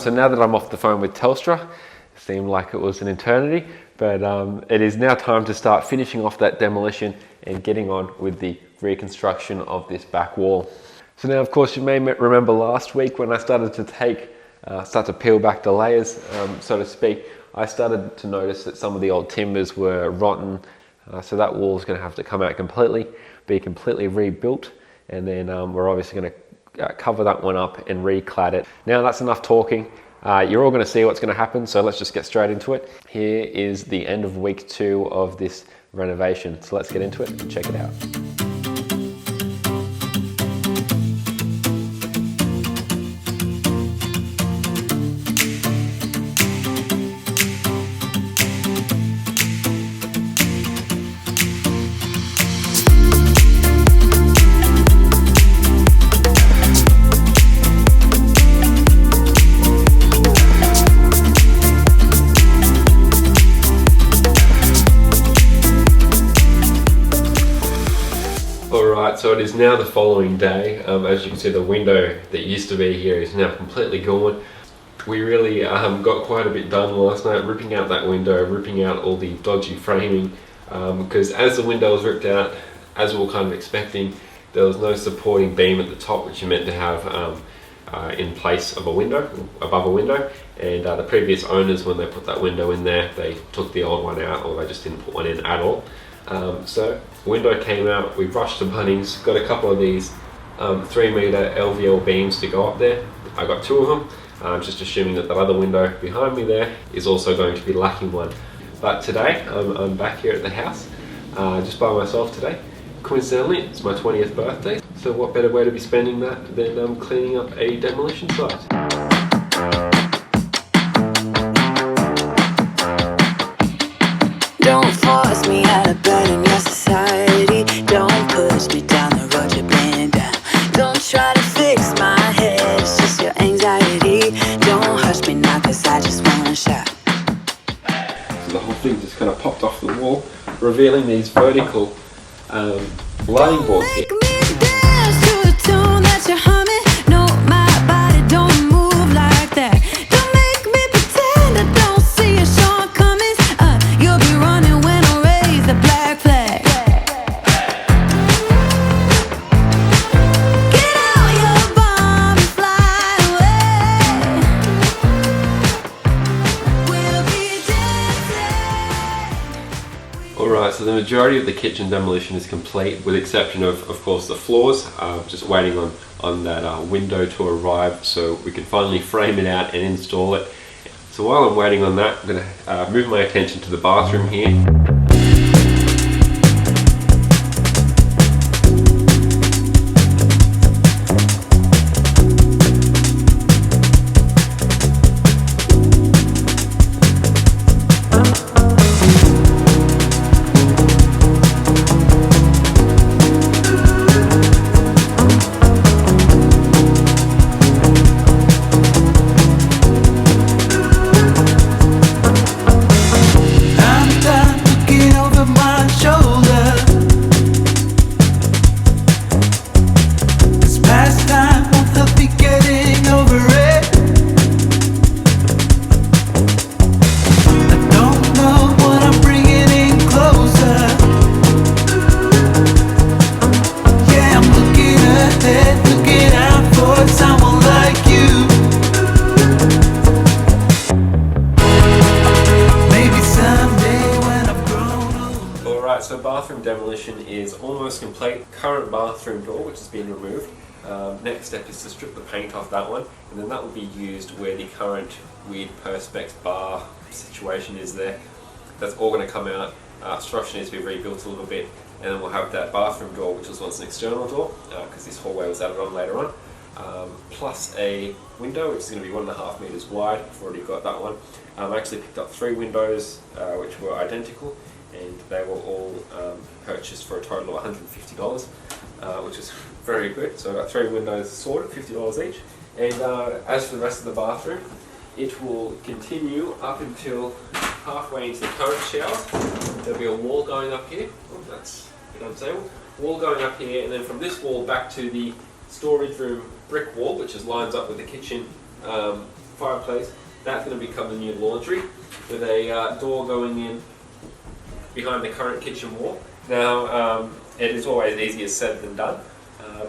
so now that I'm off the phone with Telstra, it seemed like it was an eternity, but it is now time to start finishing off that demolition and getting on with the reconstruction of this back wall. So now, of course, you may remember last week when I started to start to peel back the layers, so to speak, I started to notice that some of the old timbers were rotten, so that wall is going to have to come out completely, be completely rebuilt, and then we're obviously going to cover that one up and re-clad it. Now that's enough talking. You're all going to see what's going to happen, so let's just get straight into it. Here is the end of week 2 of this renovation, so let's get into it and check it out. So it is now the following day. As you can see, the window that used to be here is now completely gone. We really got quite a bit done last night, ripping out that window, ripping out all the dodgy framing, because as the window was ripped out, as we were kind of expecting, there was no supporting beam at the top, which you meant to have in place of a window, above a window, and the previous owners, when they put that window in there, they took the old one out, or they just didn't put one in at all. So window came out, we rushed to Bunnings, got a couple of these 3-meter LVL beams to go up there. I got 2 of them, just assuming that other window behind me there is also going to be lacking one. But today I'm back here at the house, just by myself today. Coincidentally, it's my 20th birthday, so what better way to be spending that than cleaning up a demolition site. Don't force me out of bed in your society. Don't push me down the road you're playing down. Don't try to fix my head, it's just your anxiety. Don't hush me now, cause I just wanna shout. So the whole thing just kind of popped off the wall, revealing these vertical lighting boards here. Alright, so the majority of the kitchen demolition is complete, with the exception of course, the floors. Just waiting on that window to arrive so we can finally frame it out and install it. So while I'm waiting on that, I'm going to move my attention to the bathroom here. So bathroom demolition is almost complete. Current bathroom door, which has been removed. Next step is to strip the paint off that one, and then that will be used where the current weird Perspex bar situation is there. That's all going to come out. Structure needs to be rebuilt a little bit, and then we'll have that bathroom door, which was once an external door, because this hallway was added on later on, plus a window, which is going to be 1.5 meters wide. I've already got that one. I actually picked up 3 windows, which were identical, and they were all purchased for a total of $150, which is very good. So I got 3 windows sorted, $50 each. And as for the rest of the bathroom, it will continue up until halfway into the current shower. There'll be a wall going up here. Oh, that's a bit unstable. Wall going up here, and then from this wall back to the storage room brick wall, which is lines up with the kitchen fireplace. That's going to become the new laundry with a door going in behind the current kitchen wall. Now, it is always easier said than done,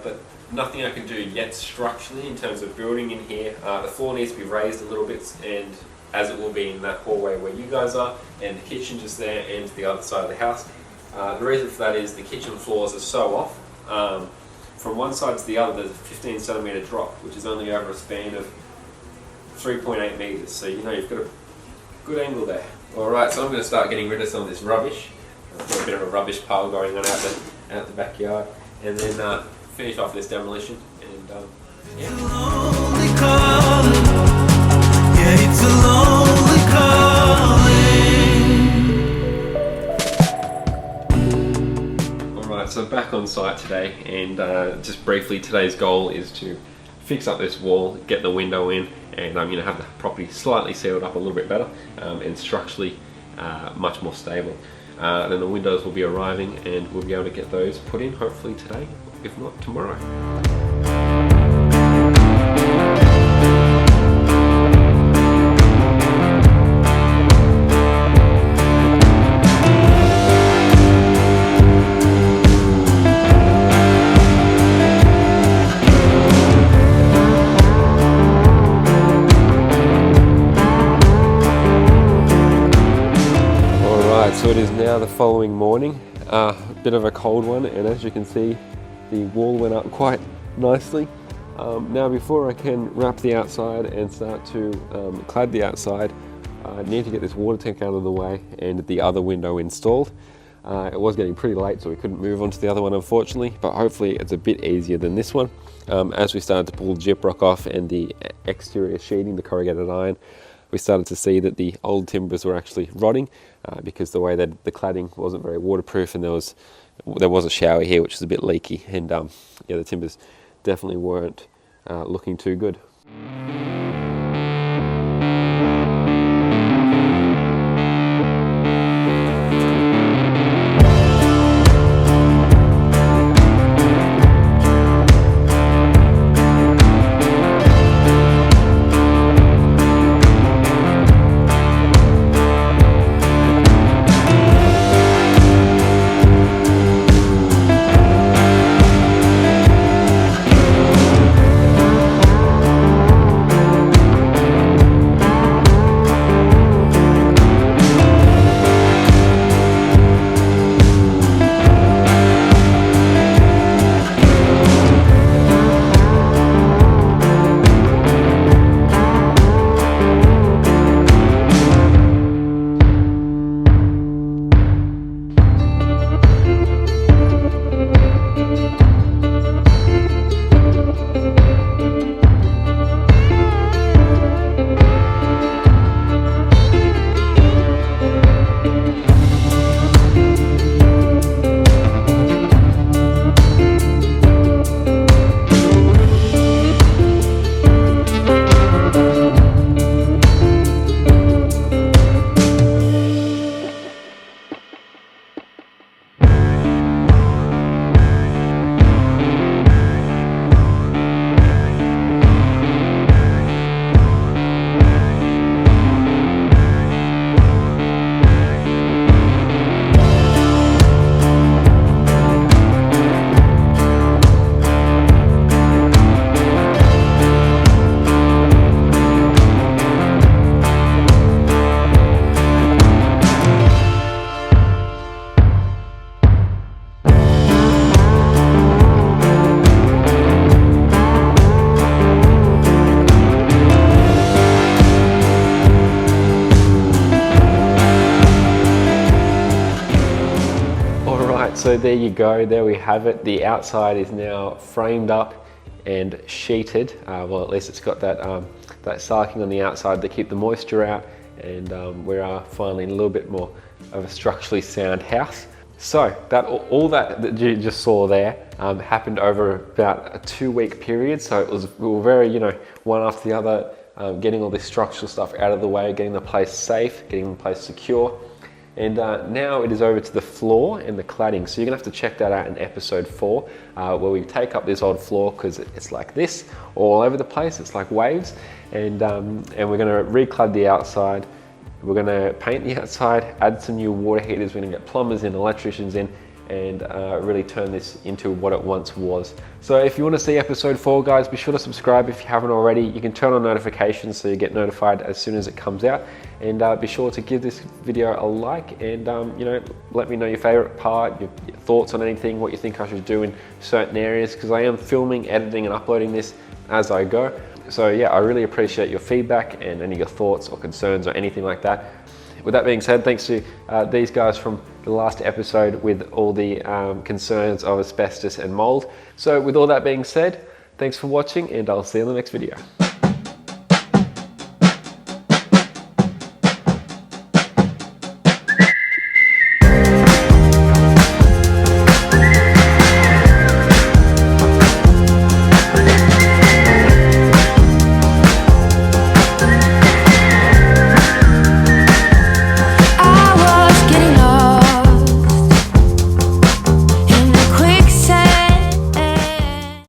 but nothing I can do yet structurally in terms of building in here. The floor needs to be raised a little bit, and as it will be in that hallway where you guys are, and the kitchen just there and to the other side of the house. The reason for that is the kitchen floors are so off. From one side to the other, there's a 15 centimetre drop, which is only over a span of 3.8 metres, so you know you've got a good angle there. Alright, so I'm going to start getting rid of some of this rubbish. I've got a bit of a rubbish pile going on out the backyard, and then finish off this demolition. And yeah. It's a lonely calling. Alright, so back on site today, and just briefly, today's goal is to fix up this wall, get the window in, and I'm going to have the property slightly sealed up a little bit better, and structurally much more stable. Then the windows will be arriving, and we'll be able to get those put in hopefully today, if not tomorrow. So it is now the following morning, a bit of a cold one, and as you can see the wall went up quite nicely. Now before I can wrap the outside and start to clad the outside, I need to get this water tank out of the way and the other window installed. It was getting pretty late, so we couldn't move on to the other one unfortunately, but hopefully it's a bit easier than this one. As we started to pull the gyprock off and the exterior sheeting, the corrugated iron, we started to see that the old timbers were actually rotting because the way that the cladding wasn't very waterproof, and there was a shower here which was a bit leaky, and yeah, the timbers definitely weren't looking too good. So there you go, there we have it. The outside is now framed up and sheeted. Well, at least it's got that that sarking on the outside to keep the moisture out, and we are finally in a little bit more of a structurally sound house. So that all that you just saw there happened over about a 2-week period. So we were very, one after the other, getting all this structural stuff out of the way, getting the place safe, getting the place secure. And now it is over to the floor and the cladding. So you're gonna have to check that out in episode 4, where we take up this old floor because it's like this all over the place. It's like waves. and we're going to reclad the outside. We're going to paint the outside, add some new water heaters. We're going to get plumbers in, electricians in, and really turn this into what it once was. So if you want to see episode 4, guys, be sure to subscribe if you haven't already. You can turn on notifications so you get notified as soon as it comes out, and be sure to give this video a like, and you know, let me know your favorite part, your thoughts on anything, what you think I should do in certain areas, because I am filming, editing and uploading this as I go. So yeah, I really appreciate your feedback and any of your thoughts or concerns or anything like that. With that being said, thanks to these guys from the last episode with all the concerns of asbestos and mold. So with all that being said, thanks for watching, and I'll see you in the next video.